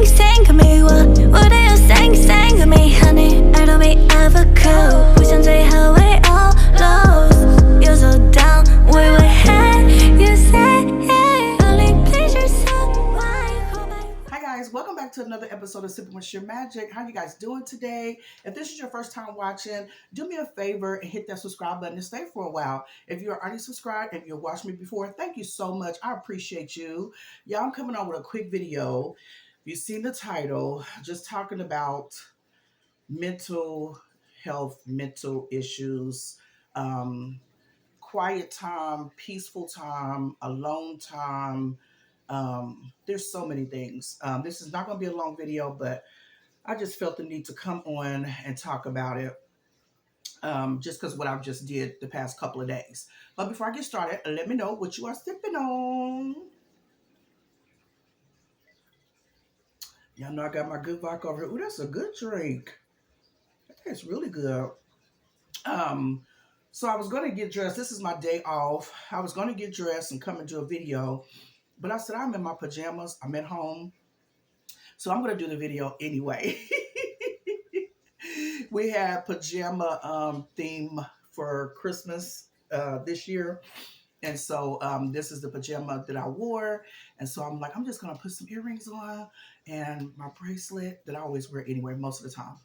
sing to me? What are you saying to me, honey? I don't be ever cool. 不想最后会 all lost. You're so down with what you say. Only please yourself. Hi guys, welcome back to another episode of Sippin with shrmjk. How you guys doing today? If this is your first time watching, do me a favor and hit that subscribe button and stay for a while. If you're already subscribed and you've watched me before, thank you so much. I appreciate you. Yeah, I'm coming on with a quick video. You've seen the title, just talking about mental health, mental issues, quiet time, peaceful time, alone time. There's so many things. This is not going to be a long video, but I just felt the need to come on and talk about it. Just because what I've just did the past couple of days. But before I get started, let me know what you are sipping on. Y'all know I got my good vodka over here. Ooh, that's a good drink. It's really good. So I was going to get dressed. This is my day off. I was going to get dressed and come and do a video. But I said, I'm in my pajamas. I'm at home. So I'm going to do the video anyway. We had pajama theme for Christmas this year. And so this is the pajama that I wore. And so I'm like, I'm just going to put some earrings on and my bracelet that I always wear anyway, most of the time.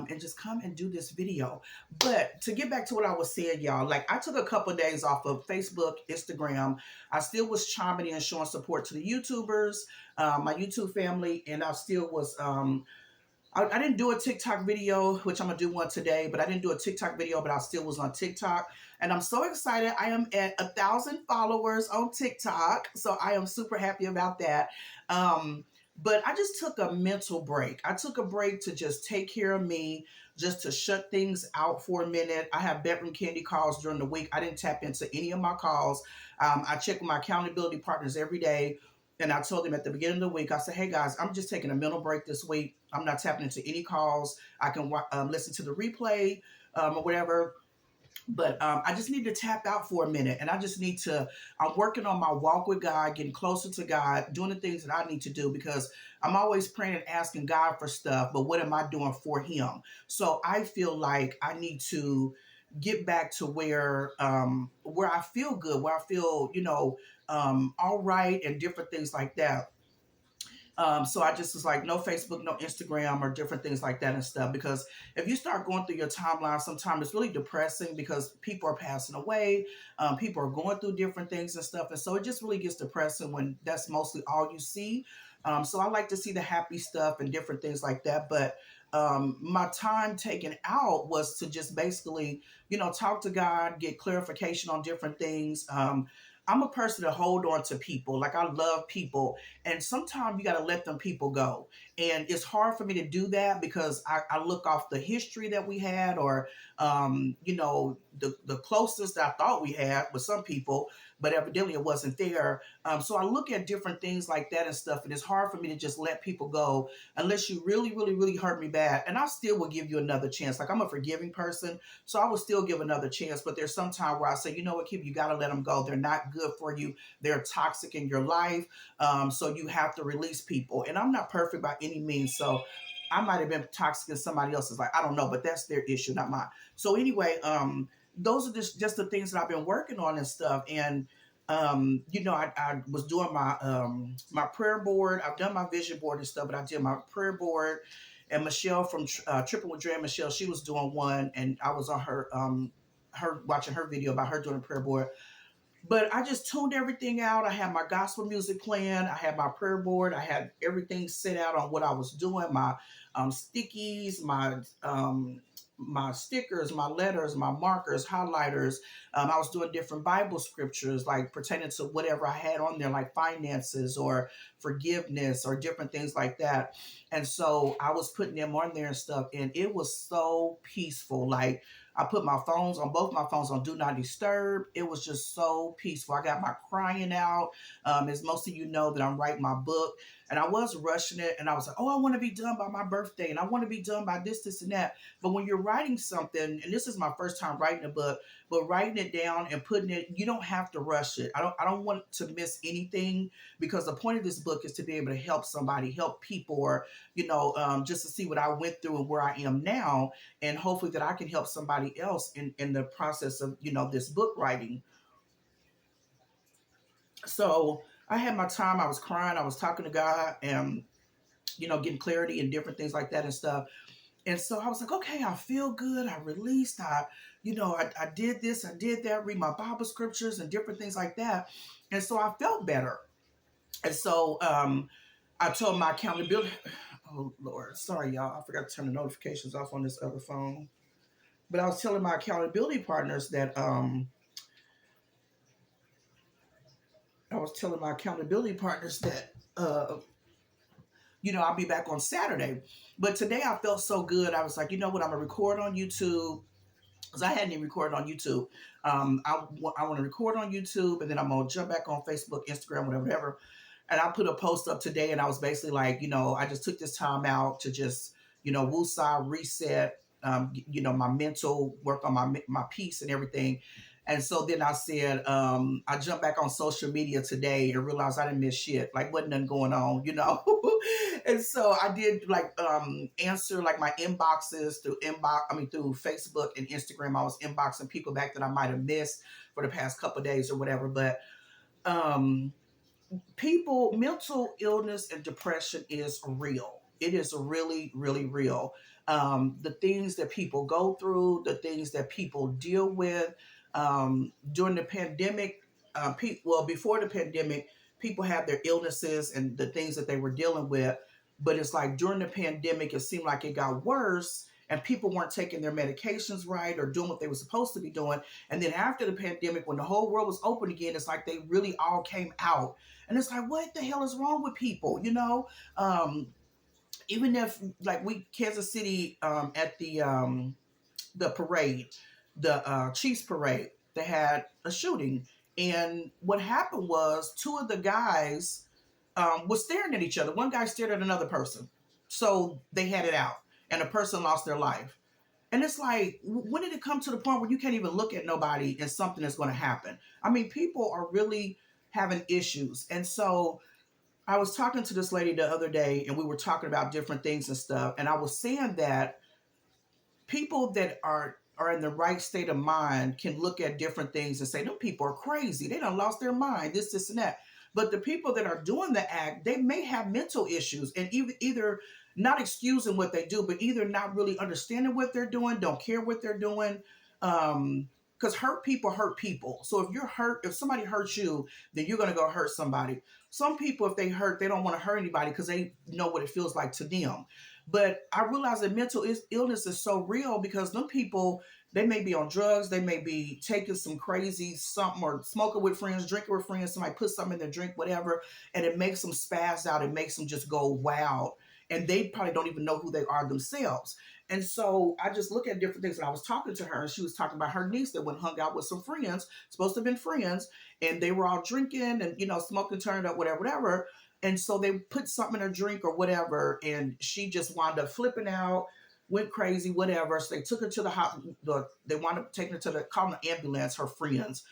And just come and do this video. But to get back to what I was saying, y'all, like I took a couple of days off of Facebook, Instagram. I still was chiming in, showing support to the YouTubers, my YouTube family, and I still was, I didn't do a TikTok video, which I'm going to do one today, but I didn't do a TikTok video, but I still was on TikTok. And I'm so excited. I am at 1,000 followers on TikTok. So I am super happy about that. But I just took a mental break. I took a break to just take care of me, just to shut things out for a minute. I have bedroom candy calls during the week. I didn't tap into any of my calls. I check with my accountability partners every day. And I told them at the beginning of the week, I said, hey guys, I'm just taking a mental break this week. I'm not tapping into any calls. I can listen to the replay or whatever. But I just need to tap out for a minute. And I just need to, I'm working on my walk with God, getting closer to God, doing the things that I need to do because I'm always praying and asking God for stuff. But what am I doing for him? So I feel like I need to get back to where I feel good, where I feel, all right and different things like that. So I just was like, no Facebook, no Instagram or different things like that and stuff. Because if you start going through your timeline, sometimes it's really depressing because people are passing away. People are going through different things and stuff. And so it just really gets depressing when that's mostly all you see. So I like to see the happy stuff and different things like that. But my time taken out was to just basically, talk to God, get clarification on different things. I'm a person to hold on to people. Like I love people. And sometimes you got to let them people go. And it's hard for me to do that because I look off the history that we had or, the closest I thought we had with some people, but evidently it wasn't there. So I look at different things like that and stuff. And it's hard for me to just let people go unless you really, really, really hurt me bad. And I still will give you another chance. Like I'm a forgiving person. So I will still give another chance. But there's some time where I say, you know what, Kip, you got to let them go. They're not good for you. They're toxic in your life. So you have to release people. And I'm not perfect by any means. So I might have been toxic in somebody else's life. I don't know, but that's their issue, not mine. So anyway, those are just the things that I've been working on and stuff. And I was doing my my prayer board. I've done my vision board and stuff, but I did my prayer board. And Michelle from Tripping with Dre and Michelle, she was doing one, and I was on her watching her video about her doing a prayer board. But I just tuned everything out. I had my gospel music playing. I had my prayer board. I had everything set out on what I was doing. My stickies, my stickers, my letters, my markers, highlighters. I was doing different Bible scriptures like pertaining to whatever I had on there, like finances or forgiveness or different things like that. And so I was putting them on there and stuff. And it was so peaceful. Like, I put my phones on both my phones on do not disturb. It was just so peaceful. I got my crying out. As most of you know, that I'm writing my book, and I was rushing it, and I was like, oh, I want to be done by my birthday, and I want to be done by this, and that. But when you're writing something, and this is my first time writing a book, but writing it down and putting it, you don't have to rush it. I don't want to miss anything, because the point of this book is to be able to help somebody, help people, or just to see what I went through and where I am now, and hopefully that I can help somebody else in the process of this book writing. So I had my time. I was crying. I was talking to God, and getting clarity and different things like that and stuff. And so I was like, okay, I feel good. I released. I did this. I did that. Read my Bible scriptures and different things like that. And so I felt better. And so I told my accountability. Oh Lord, sorry y'all. I forgot to turn the notifications off on this other phone. But I was telling my accountability partners that I'll be back on Saturday. But today I felt so good. I was like, you know what? I'm gonna record on YouTube, because I hadn't even recorded on YouTube. I want to record on YouTube, and then I'm gonna jump back on Facebook, Instagram, whatever. And I put a post up today, and I was basically like, I just took this time out to just, woosah, reset, my mental, work on my peace and everything. And so then I said, I jumped back on social media today and realized I didn't miss shit. Like, wasn't nothing going on. And so I did like answer like my inboxes through Facebook and Instagram. I was inboxing people back that I might have missed for the past couple of days or whatever. But um mental illness and depression is real. It is really, really real. The things that people go through, the things that people deal with during the pandemic, before the pandemic, people had their illnesses and the things that they were dealing with. But it's like during the pandemic, it seemed like it got worse, and people weren't taking their medications right or doing what they were supposed to be doing. And then after the pandemic, when the whole world was open again, it's like they really all came out. And it's like, what the hell is wrong with people? Even if like Kansas City, at the parade, the Chiefs parade, they had a shooting. And what happened was two of the guys was staring at each other. One guy stared at another person. So they had it out, and a person lost their life. And it's like, when did it come to the point where you can't even look at nobody and something is going to happen? I mean, people are really having issues. And so I was talking to this lady the other day, and we were talking about different things and stuff. And I was saying that people that are in the right state of mind can look at different things and say, no, people are crazy. They done lost their mind, this, and that. But the people that are doing the act, they may have mental issues, and either not excusing what they do, but either not really understanding what they're doing, don't care what they're doing. Because hurt people hurt people. So if you're hurt, if somebody hurts you, then you're going to go hurt somebody. Some people, if they hurt, they don't want to hurt anybody because they know what it feels like to them. But I realize that mental illness is so real, because them people, they may be on drugs, they may be taking some crazy something, or smoking with friends, drinking with friends, somebody put something in their drink, whatever, and it makes them spaz out, it makes them just go wild. And they probably don't even know who they are themselves. And so I just look at different things. And I was talking to her, and she was talking about her niece that went hung out with some friends, supposed to have been friends, and they were all drinking and, smoking, turned up, whatever. And so they put something in her drink or whatever, and she just wound up flipping out, went crazy, whatever. So they took her to the hospital. They wound up taking her to calling the ambulance, her friends.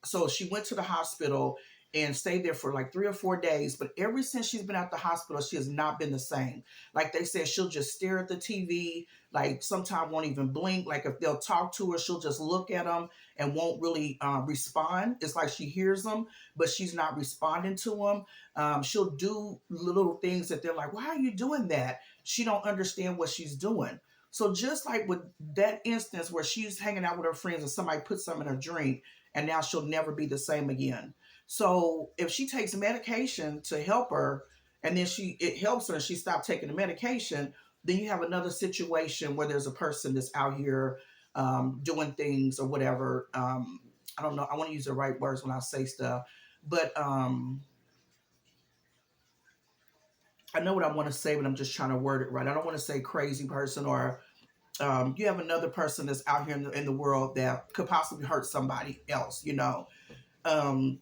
So she went to the hospital and stayed there for like 3 or 4 days. But ever since she's been at the hospital, she has not been the same. Like they said, she'll just stare at the TV, like sometimes won't even blink. Like if they'll talk to her, she'll just look at them and won't really respond. It's like she hears them, but she's not responding to them. She'll do little things that they're like, why are you doing that? She don't understand what she's doing. So just like with that instance where she's hanging out with her friends and somebody puts something in her drink, and now she'll never be the same again. So if she takes medication to help her, and then it helps her and she stopped taking the medication, then you have another situation where there's a person that's out here doing things or whatever. I don't know. I want to use the right words when I say stuff, but I know what I want to say, but I'm just trying to word it right. I don't want to say crazy person or you have another person that's out here in the world that could possibly hurt somebody else, um,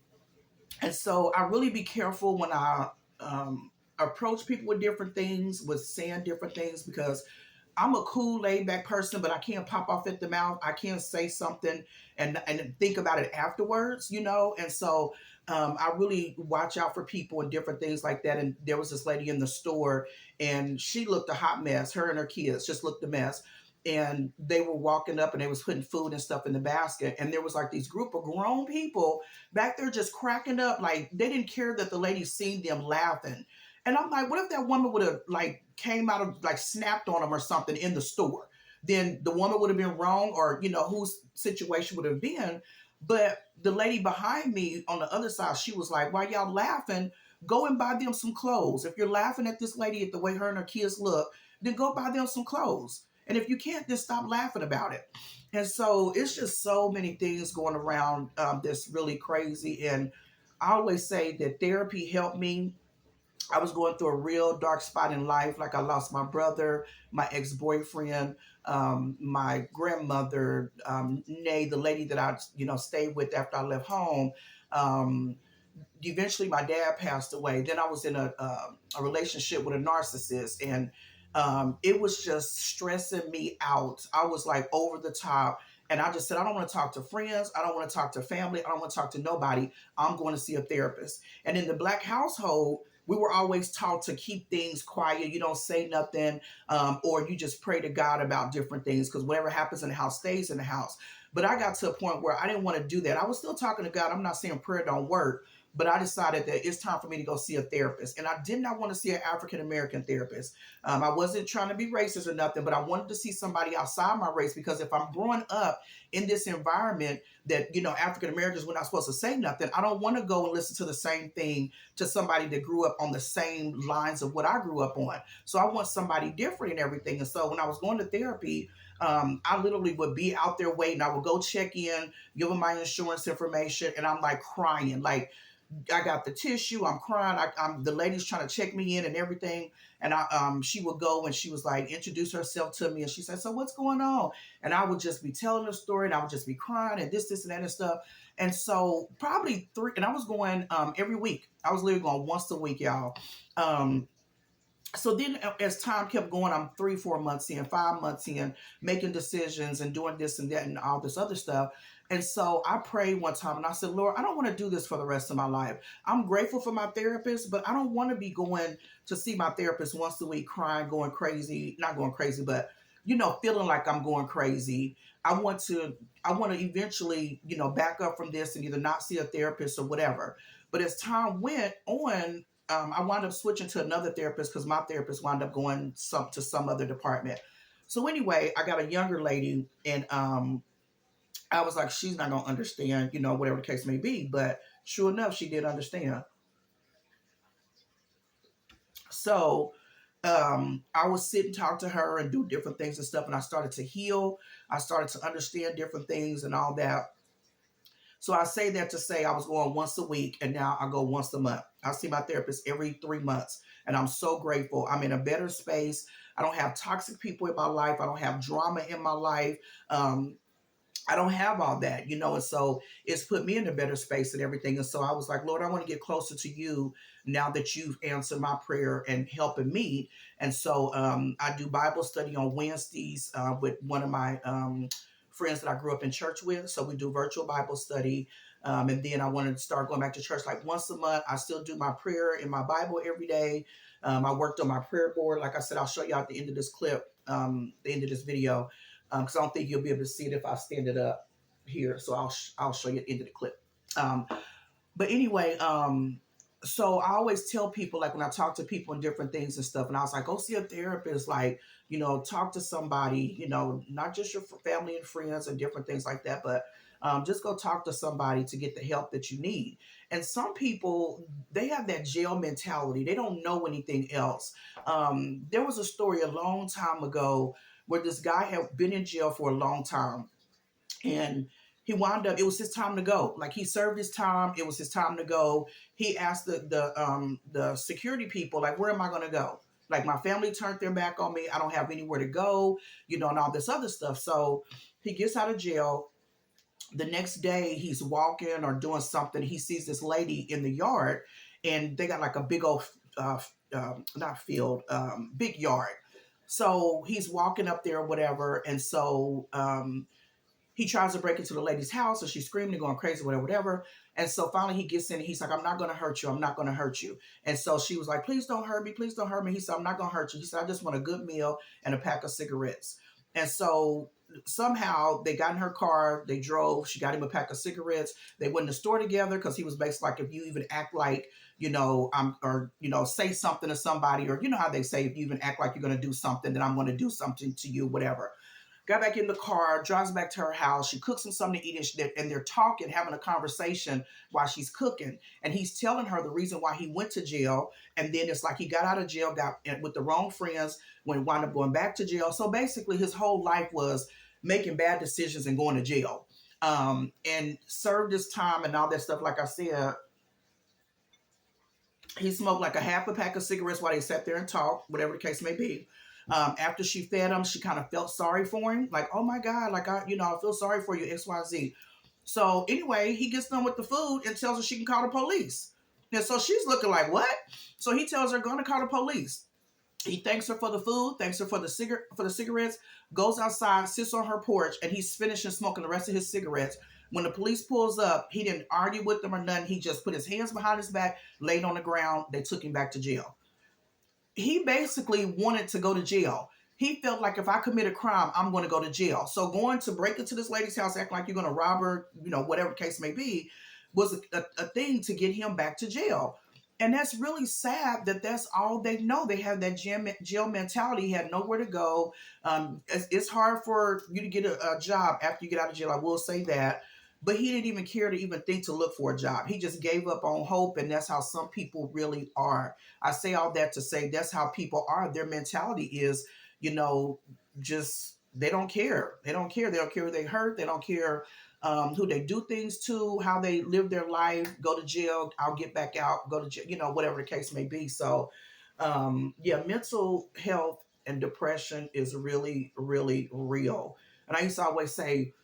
and so I really be careful when I approach people with different things, with saying different things, because I'm a cool, laid back person, but I can't pop off at the mouth. I can't say something and think about it afterwards, And so I really watch out for people and different things like that. And there was this lady in the store, and she looked a hot mess. Her and her kids just looked a mess. And they were walking up and they was putting food and stuff in the basket. And there was like these group of grown people back there just cracking up. Like they didn't care that the lady seen them laughing. And I'm like, what if that woman would have like came out of like snapped on them or something in the store? Then the woman would have been wrong, or whose situation would have been. But the lady behind me on the other side, she was like, "Why y'all laughing? Go and buy them some clothes. If you're laughing at this lady at the way her and her kids look, then go buy them some clothes. And if you can't, then stop laughing about it." And so it's just so many things going around that's really crazy. And I always say that therapy helped me. I was going through a real dark spot in life. Like I lost my brother, my ex-boyfriend, my grandmother, Nay, the lady that I, stayed with after I left home. Um, Eventually my dad passed away. Then I was in a relationship with a narcissist, and it was just stressing me out. I was like over the top. And I just said, I don't want to talk to friends. I don't want to talk to family. I don't want to talk to nobody. I'm going to see a therapist. And in the Black household, we were always taught to keep things quiet. You don't say nothing, or you just pray to God about different things, because whatever happens in the house stays in the house. But I got to a point where I didn't want to do that. I was still talking to God. I'm not saying prayer don't work, but I decided that it's time for me to go see a therapist. And I did not want to see an African American therapist. I wasn't trying to be racist or nothing, but I wanted to see somebody outside my race, because if I'm growing up in this environment that, African Americans were not supposed to say nothing, I don't want to go and listen to the same thing to somebody that grew up on the same lines of what I grew up on. So I want somebody different and everything. And so when I was going to therapy, I literally would be out there waiting. I would go check in, give them my insurance information, and I'm like crying. Like, I got the tissue. I'm crying. I'm the lady's trying to check me in and everything. And she would go and she was like, introduce herself to me. And she said, "So what's going on?" And I would just be telling her story, and I would just be crying and this, and that and stuff. And so probably and I was going every week. I was literally going once a week, y'all. So then as time kept going, I'm 3, 4 months in, 5 months in, making decisions and doing this and that and all this other stuff. And so I prayed one time and I said, "Lord, I don't want to do this for the rest of my life. I'm grateful for my therapist, but I don't want to be going to see my therapist once a week, crying, going crazy, not going crazy, but feeling like I'm going crazy. I want to eventually, back up from this and either not see a therapist or whatever." But as time went on, I wound up switching to another therapist because my therapist wound up going to some other department. So anyway, I got a younger lady, and I was like, she's not gonna understand, whatever the case may be. But sure enough, she did understand. So I would sit and talk to her and do different things and stuff, and I started to heal. I started to understand different things and all that. So I say that to say I was going once a week, and now I go once a month. I see my therapist every 3 months, and I'm so grateful. I'm in a better space. I don't have toxic people in my life. I don't have drama in my life. I don't have all that, and so it's put me in a better space and everything. And so I was like, "Lord, I want to get closer to you now that you've answered my prayer and helping me." And so I do Bible study on Wednesdays with one of my friends that I grew up in church with. So we do virtual Bible study. And then I wanted to start going back to church like once a month. I still do my prayer in my Bible every day. I worked on my prayer board. Like I said, I'll show you at the end of this clip, the end of this video, because I don't think you'll be able to see it if I stand it up here. So I'll show you at the end of the clip. Um, but anyway, so I always tell people, like when I talk to people and different things and stuff, and I was like, go see a therapist, like, talk to somebody, not just your family and friends and different things like that, but just go talk to somebody to get the help that you need. And some people, they have that jail mentality. They don't know anything else. There was a story a long time ago where this guy had been in jail for a long time, and he wound up, it was his time to go. Like he served his time, it was his time to go. He asked the security people, like, "Where am I going to go?" Like my family turned their back on me. I don't have anywhere to go, and all this other stuff. So he gets out of jail. The next day he's walking or doing something. He sees this lady in the yard, and they got like a big old, not field, big yard. So he's walking up there or whatever. And so he tries to break into the lady's house, and she's screaming and going crazy, whatever, whatever. And so finally he gets in and he's like, I'm not going to hurt you. I'm not going to hurt you. And so she was like, please don't hurt me. Please don't hurt me. He said, I'm not going to hurt you. He said, I just want a good meal and a pack of cigarettes. And so somehow they got in her car, they drove, she got him a pack of cigarettes. They went in the store together because he was basically like, if you even act like, or, say something to somebody, or how they say, if you even act like you're going to do something, then I'm going to do something to you, whatever. Got back in the car, drives back to her house. She cooks him something to eat, and they're talking, having a conversation while she's cooking. And he's telling her the reason why he went to jail. And then it's like he got out of jail, got with the wrong friends, when wound up going back to jail. So basically, his whole life was making bad decisions and going to jail. And served his time and all that stuff. Like I said, he smoked like a half a pack of cigarettes while they sat there and talked, whatever the case may be. After she fed him, she kind of felt sorry for him. Like, oh my God, like I feel sorry for you, XYZ. So anyway, he gets done with the food and tells her she can call the police. And so she's looking like, what? So he tells her, going to call the police. He thanks her for the food, thanks her for the cigarettes, goes outside, sits on her porch, and he's finishing smoking the rest of his cigarettes. When the police pulls up, he didn't argue with them or nothing. He just put his hands behind his back, laid on the ground. They took him back to jail. He basically wanted to go to jail. He felt like, if I commit a crime, I'm going to go to jail. So going to break into this lady's house, acting like you're going to rob her, whatever the case may be, was a thing to get him back to jail. And that's really sad that that's all they know. They have that jail mentality. He had nowhere to go. It's hard for you to get a job after you get out of jail. I will say that. But he didn't even care to even think to look for a job. He just gave up on hope. And that's how some people really are. I say all that to say that's how people are. Their mentality is, just they don't care. They don't care. They don't care who they hurt. They don't care who they do things to, how they live their life, go to jail, I'll get back out, go to jail, whatever the case may be. So, mental health and depression is really, really real. And I used to always say,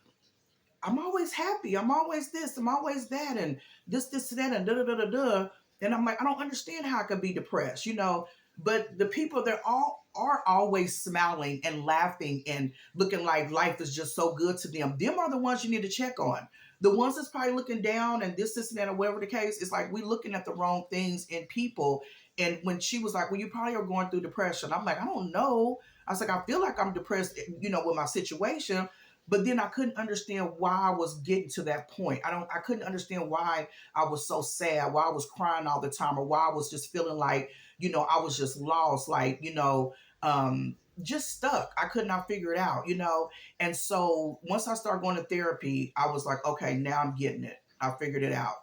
I'm always happy. I'm always this. I'm always that. And this, that, and da. And I'm like, I don't understand how I could be depressed, But the people, they're all are always smiling and laughing and looking like life is just so good to them. Them are the ones you need to check on. The ones that's probably looking down and this, and that, or whatever the case, it's like we're looking at the wrong things in people. And when she was like, well, you probably are going through depression. I'm like, I don't know. I was like, I feel like I'm depressed, with my situation. But then I couldn't understand why I was getting to that point. I couldn't understand why I was so sad, why I was crying all the time, or why I was just feeling like, I was just lost, like, just stuck. I could not figure it out, And so once I started going to therapy, I was like, okay, now I'm getting it. I figured it out,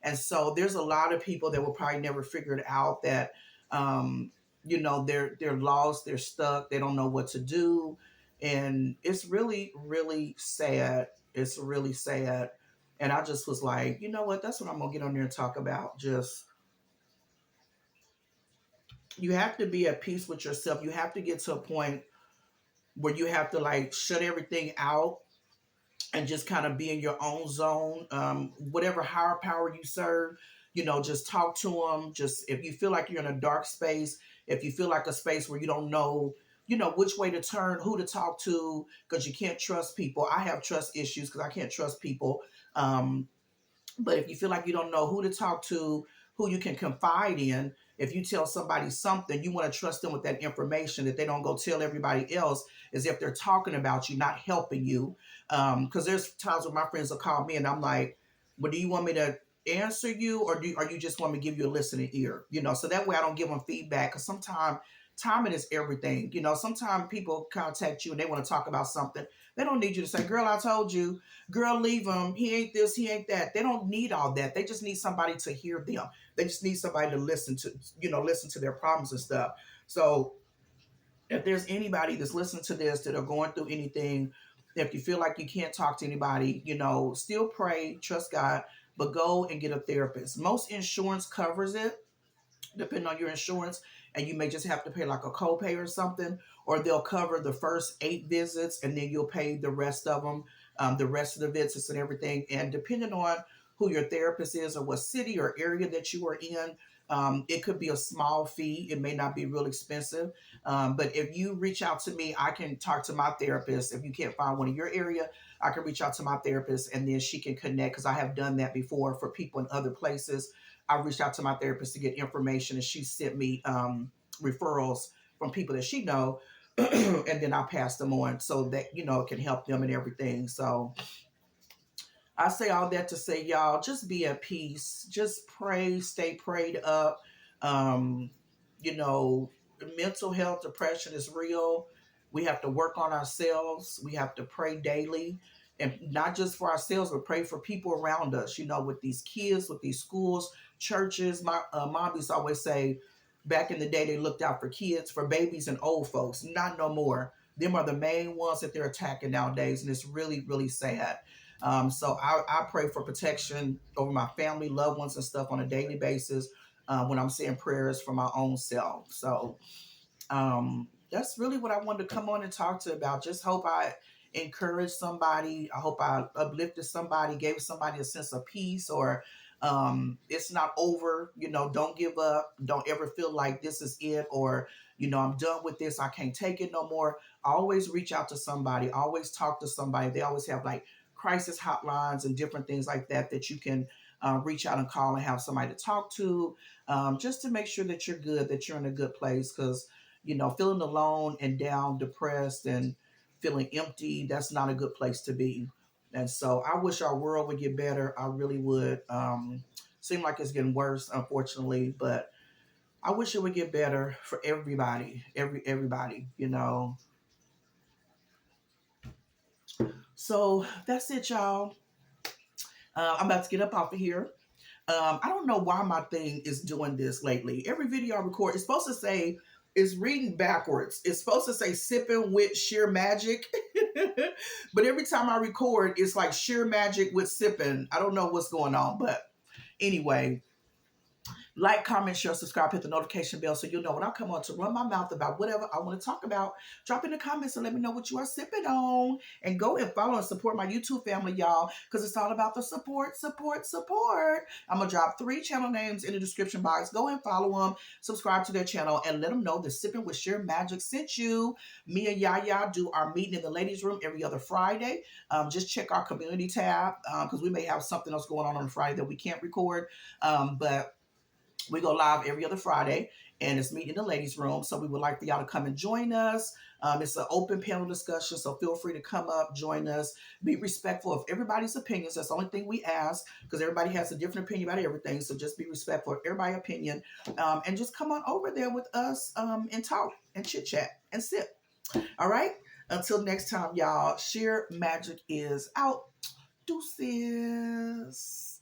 And so there's a lot of people that will probably never figure it out, that, they're lost, they're stuck, they don't know what to do. And it's really, really sad. It's really sad. And I just was like, you know what? That's what I'm going to get on there and talk about. Just, you have to be at peace with yourself. You have to get to a point where you have to like shut everything out and just kind of be in your own zone. Whatever higher power you serve, just talk to them. Just, if you feel like you're in a dark space, if you feel like a space where you don't know, which way to turn, who to talk to, because you can't trust people. I have trust issues because I can't trust people. But if you feel like you don't know who to talk to, who you can confide in, if you tell somebody something, you want to trust them with that information, that they don't go tell everybody else as if they're talking about you, not helping you. Because there's times when my friends will call me and I'm like, well, do you want me to answer you, or you just want me to give you a listening ear? So that way I don't give them feedback, because sometimes timing is everything. Sometimes people contact you and they want to talk about something. They don't need you to say, girl, I told you, girl, leave him. He ain't this, he ain't that. They don't need all that. They just need somebody to hear them. They just need somebody to listen to their problems and stuff. So if there's anybody that's listening to this that are going through anything, if you feel like you can't talk to anybody, still pray, trust God, but go and get a therapist. Most insurance covers it. depending on your insurance, and you may just have to pay like a copay or something, or they'll cover the first 8 visits and then you'll pay the rest of them, the rest of the visits and everything. And depending on who your therapist is or what city or area that you are in, it could be a small fee. It may not be real expensive. But if you reach out to me, I can talk to my therapist. If you can't find one in your area, I can reach out to my therapist and then she can connect, because I have done that before for people in other places. I reached out to my therapist to get information, and she sent me referrals from people that she know, and then I passed them on so that it can help them and everything. So I say all that to say, y'all, just be at peace. Just pray, stay prayed up. Um, you know, Mental health, depression is real. We have to work on ourselves. We have to pray daily. And not just for ourselves, but pray for people around us, with these kids, with these schools, churches. My mom used to always say, back in the day, they looked out for kids, for babies and old folks. Not no more. Them are the main ones that they're attacking nowadays. And it's really, really sad. So I pray for protection over my family, loved ones, and stuff on a daily basis when I'm saying prayers for my own self. So that's really what I wanted to come on and talk to about. Just hope I encouraged somebody. I hope I uplifted somebody, gave somebody a sense of peace, or it's not over. Don't give up. Don't ever feel like this is it, or I'm done with this. I can't take it no more. Always reach out to somebody. Always talk to somebody. They always have like crisis hotlines and different things like that you can reach out and call and have somebody to talk to, just to make sure that you're good, that you're in a good place. Because feeling alone and down, depressed, and feeling empty, that's not a good place to be. And so I wish our world would get better. I really would. Seem like it's getting worse, unfortunately, but I wish it would get better for everybody, everybody. So that's it, y'all. I'm about to get up off of here. I don't know why my thing is doing this lately. Every video I record, it's supposed to say, it's reading backwards. It's supposed to say Sippin with shrmjk. But every time I record, it's like shrmjk with Sippin. I don't know what's going on, but anyway, like, comment, share, subscribe, hit the notification bell so you'll know when I come on to run my mouth about whatever I want to talk about. Drop in the comments and let me know what you are sipping on. And go and follow and support my YouTube family, y'all, because it's all about the support, support, support. I'm going to drop 3 channel names in the description box. Go and follow them, subscribe to their channel, and let them know that Sippin with shrmjk sent you. Me and Yaya do our meeting in the ladies' room every other Friday. Just check our community tab, because we may have something else going on Friday that we can't record. But we go live every other Friday, and it's meeting in the ladies' room. So we would like for y'all to come and join us. It's an open panel discussion, so feel free to come up, join us. Be respectful of everybody's opinions. That's the only thing we ask, because everybody has a different opinion about everything. So just be respectful of everybody's opinion, and just come on over there with us and talk and chit chat and sip. All right. Until next time, y'all. Shrmjk is out. Deuces.